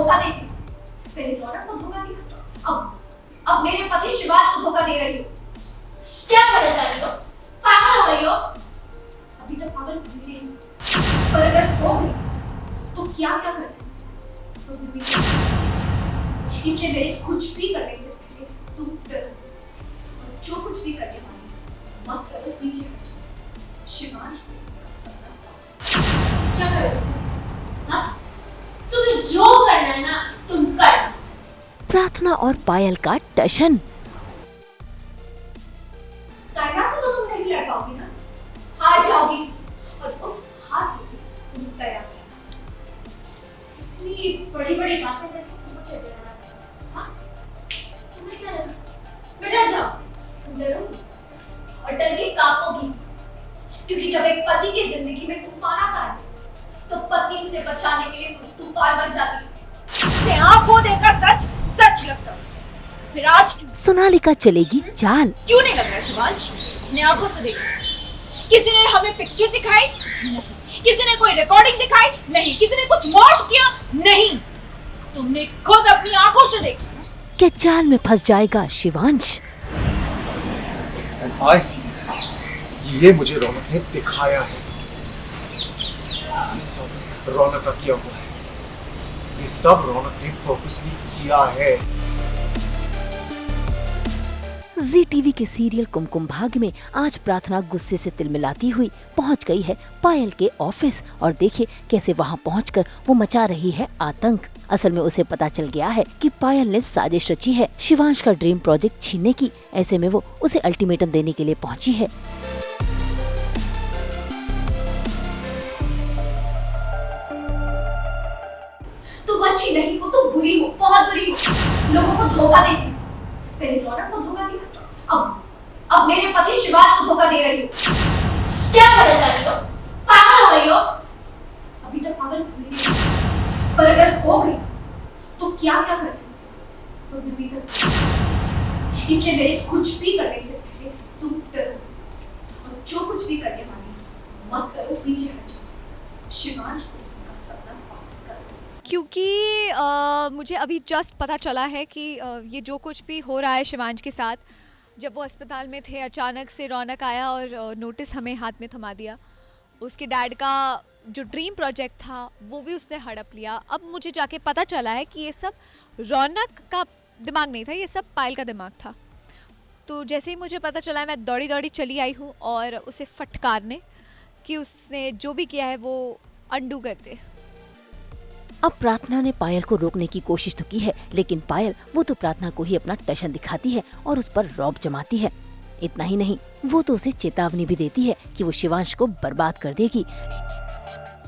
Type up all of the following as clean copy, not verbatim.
धोखा देती, पहले रौनक को धोखा दिया, अब मेरे पति शिवाज को धोखा दे रही हो। क्या करना चाह रही हो? पागल हो गई हो? अभी तक पागल हुई नहीं, पर अगर हो गई तो क्या क्या कर सकती तो भी इसलिए मेरे कुछ भी करने से पहले तुम डरो, और जो कुछ भी करने वाली मत करो, पीछे हट जाओ। शिवाज क्या करोगे? हाँ? तुम्हें जो करना है ना तुम कर। प्रार्थना और पायल का टशन। कायनात से तो तुम नहीं लड़ पाओगी ना, हार जाओगी, और उस हार के लिए तुम तैयार रहना। इतनी बड़ी-बड़ी बातें करके तुम मुझे डराना है। हाँ? तुम्हें क्या लगा? मैं डर जाऊं? तुम डरोगी और डर के कांपोगी, क्योंकि जब एक पति की जिंदगी में तूफान आता है तो पत्नी उसे बचाने के लिए खुद तूफान बन जाती है। से आंखों देखकर सच सच लगता है। फिर आज सोनालिका चलेगी चाल। क्यों नहीं लग रहा शिवांश? अपने आंखों से देखो। किसी ने हमें पिक्चर दिखाई? नहीं। किसी ने कोई रिकॉर्डिंग दिखाई? नहीं। किसी ने कुछ मॉड किया? नहीं। तुमने खुद अपनी आंखों से देखा। क्या चाल में फंस जाएगा शिवांश? And I feel ये मुझे रौनक ने दिखाया है। ये सब रौनक का किया हुआ है। ये सब रौनक ने पर्पसली किया है। जी टीवी के सीरियल कुमकुम भाग्य में आज प्रार्थना गुस्से से तिलमिलाती हुई पहुंच गई है पायल के ऑफिस, और देखिए कैसे वहां पहुंचकर वो मचा रही है आतंक। असल में उसे पता चल गया है कि पायल ने साजिश रची है शिवांश का ड्रीम प्रोजेक्ट छीनने की। ऐसे में वो उसे अल्टीमेटम देने के लिए पहुंची है। तुम अच्छी नहीं हो, तुम बुरी हो, बहुत बुरी हो, लोगों को धोखा देती हो। पहले रौनक को धोखा दिया, अब मेरे पति शिवाज को धोखा दे रही हो। क्या करना चाह रही हो? पागल हो गई हो? अभी तक पागल हुई नहीं, पर अगर हो गई तो क्या क्या कर सकती तो भी कर। इसलिए मेरे कुछ भी करने से पहले तुम डरो, और जो कुछ भी करने वाली मत करो, पीछे हट जाओ। शिवाज को उनका सपना वापस करो। क्योंकि मुझे अभी जस्ट पता चला है कि ये जो कुछ भी हो रहा है शिवांश के साथ, जब वो अस्पताल में थे अचानक से रौनक आया और नोटिस हमें हाथ में थमा दिया। उसके डैड का जो ड्रीम प्रोजेक्ट था वो भी उसने हड़प लिया। अब मुझे जाके पता चला है कि ये सब रौनक का दिमाग नहीं था, ये सब पायल का दिमाग था। तो जैसे ही मुझे पता चला है मैं दौड़ी दौड़ी चली आई हूँ और उसे फटकारने कि उसने जो भी किया है वो अंडू कर दे। अब प्रार्थना ने पायल को रोकने की कोशिश तो की है, लेकिन पायल वो तो प्रार्थना को ही अपना टशन दिखाती है और उस पर रौब जमाती है। इतना ही नहीं, वो तो उसे चेतावनी भी देती है कि वो शिवांश को बर्बाद कर देगी।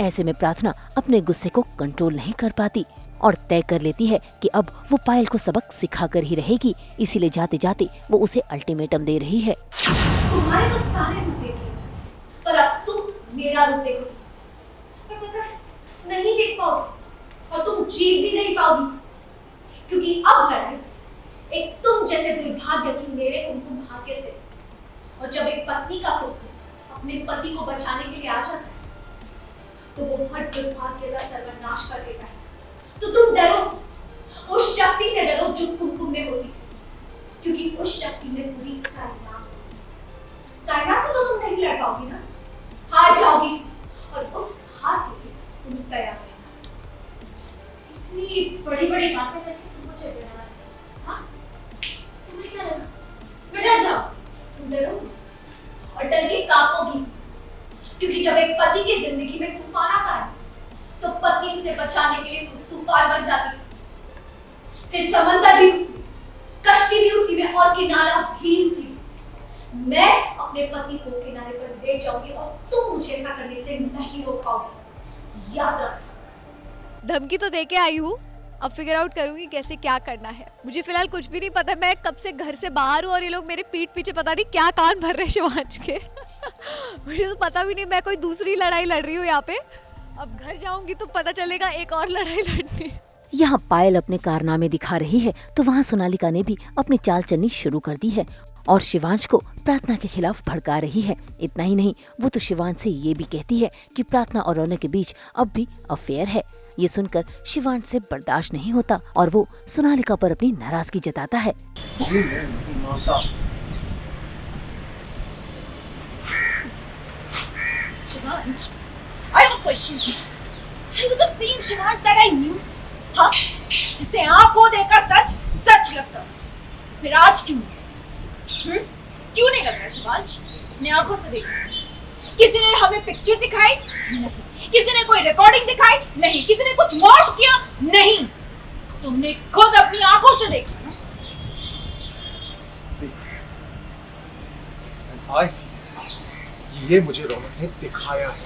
ऐसे में प्रार्थना अपने गुस्से को कंट्रोल नहीं कर पाती और तय कर लेती है कि अब वो पायल को सबक सिखाकर ही रहेगी। इसीलिए जाते जाते वो उसे अल्टीमेटम दे रही है। तुम्हारे तो सारे रूप देख लिए, पर अब तुम मेरा रूप देखोगी, पर पता है नहीं देख पाओगी और तुम जीत भी नहीं पाओगी, क्योंकि अब लड़ाई एक तुम जैसे दुर्भाग्य की मेरे कुमकुम भाग्य से। और जब एक पत्नी का पुत्र अपने पति को बचाने के लिए आ जाता है तो वो हर दुर्भाग्य का सर्वनाश कर देता है। तो तुम डरो, उस शक्ति से डरो जो कुमकुम में होती है, क्योंकि उस शक्ति में पूरी कायनात से तो तुम नहीं लड़ पाओगी ना, हार जाओगी, और उस हार के लिए तुम तैयार रहना। इतनी बड़ी-बड़ी बातें करके तुम मुझे डराना है। हाँ? तुम्हें क्या लगा? मैं डर जाऊं? तुम डरोगी और डर के कांपोगी, क्योंकि जब एक पति की जिंदगी में तूफान आता है तो पत्नी उसे बचाने के लिए खुद तूफान बन जाती है। फिर समंदर भी उसी, कश्ती भी उसी में, और किनारा भी उसी में। मैं अपने पति को किनारे पर ले जाऊंगी और तुम मुझे ऐसा करने से नहीं रोक पाओगी, याद रखना। धमकी तो दे के आई हूँ, अब फिगर आउट करूंगी कैसे क्या करना है। मुझे फिलहाल कुछ भी नहीं पता, मैं कब से घर से बाहर हूँ और ये लोग मेरे पीठ पीछे पता नहीं क्या कान भर रहे हैं शिवांश के। मुझे तो पता भी नहीं, मैं कोई दूसरी लड़ाई लड़ रही हूँ यहाँ पे। अब घर जाऊंगी तो पता चलेगा एक और लड़ाई लड़नी। यहाँ पायल अपने कारनामे दिखा रही है तो वहाँ सोनालिका ने भी अपनी चाल चलनी शुरू कर दी है और शिवांश को प्रार्थना के खिलाफ भड़का रही है। इतना ही नहीं, वो तो शिवांश से ये भी कहती है कि प्रार्थना और रौनक के बीच अब भी अफेयर है। ये सुनकर शिवांश से बर्दाश्त नहीं होता और वो सोनालिका पर अपनी नाराजगी जताता है। ये मैं नहीं मानता। Shivansh, I have a question. Are you the same Shivansh that I knew? हाँ, जिसे आंखों देखकर सच सच लगता, फिर आज क्यों? क्यों नहीं लग रहा शिवांश? ने आंखों से देखा। किसी ने हमें पिक्चर दिखाई? नहीं। किसी ने कोई रिकॉर्डिंग दिखाई? नहीं। किसी ने कुछ मॉक किया? नहीं। तुमने खुद अपनी आंखों से देखा ना? ये मुझे रौनक ने दिखाया है।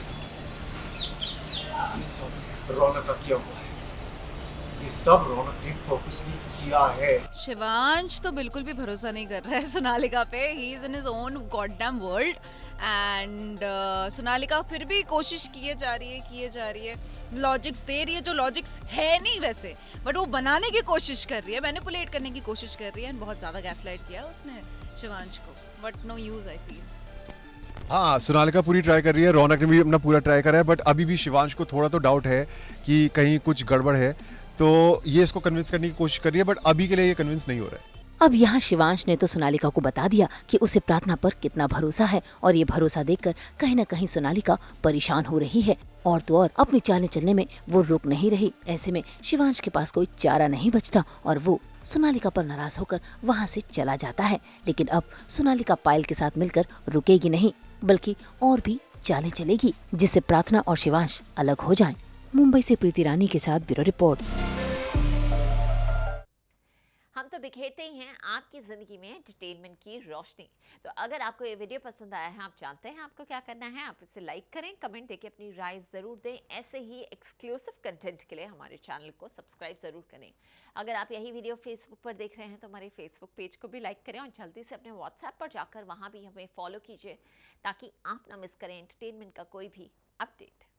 ये सब रौनक का किया हुआ है। ये सब रौनक ने पर्पसली किया है। शिवांश तो बिल्कुल भी भरोसा नहीं कर रहा है सोनालिका पे। He is in his own goddamn world and Sonalika फिर भी कोशिश किए जा रही है, लॉजिक्स दे रही है जो लॉजिक्स है नहीं वैसे, बट वो बनाने की कोशिश कर रही है, मैनिपुलेट करने की कोशिश कर रही है, एंड बहुत ज्यादा गैसलाइट किया उसने शिवांश को, but no use I feel. हाँ, सोनालिका पूरी ट्राई कर रही है, रौनक ने भी अपना पूरा ट्राई करा है, बट अभी भी शिवांश को थोड़ा तो डाउट है कि कहीं कुछ गड़बड़ है, तो ये इसको कन्विंस करने की कोशिश कर रही है, बट अभी के लिए ये कन्विंस नहीं हो रहा है। अब यहाँ शिवांश ने तो सोनालिका को बता दिया कि उसे प्रार्थना पर कितना भरोसा है और ये भरोसा देखकर कहीं न कहीं सोनालिका परेशान हो रही है और तो और अपनी चालें चलने में वो रुक नहीं रही। ऐसे में शिवांश के पास कोई चारा नहीं बचता और वो सोनालिका पर नाराज होकर वहाँ से चला जाता है। लेकिन अब सोनालिका पायल के साथ मिलकर रुकेगी नहीं, बल्कि और भी चालें चलेगी जिससे प्रार्थना और शिवांश अलग हो जाएं। मुंबई से प्रीति रानी के साथ ब्यूरो रिपोर्ट। हम तो बिखेरते ही हैं आपकी ज़िंदगी में एंटरटेनमेंट की रोशनी। तो अगर आपको ये वीडियो पसंद आया है, आप जानते हैं आपको क्या करना है, आप इसे लाइक करें, कमेंट देके अपनी राय ज़रूर दें। ऐसे ही एक्सक्लूसिव कंटेंट के लिए हमारे चैनल को सब्सक्राइब ज़रूर करें। अगर आप यही वीडियो फेसबुक पर देख रहे हैं तो हमारे फेसबुक पेज को भी लाइक करें और जल्दी से अपने व्हाट्सएप पर जाकर वहाँ भी हमें फॉलो कीजिए ताकि आप ना मिस करें एंटरटेनमेंट का कोई भी अपडेट।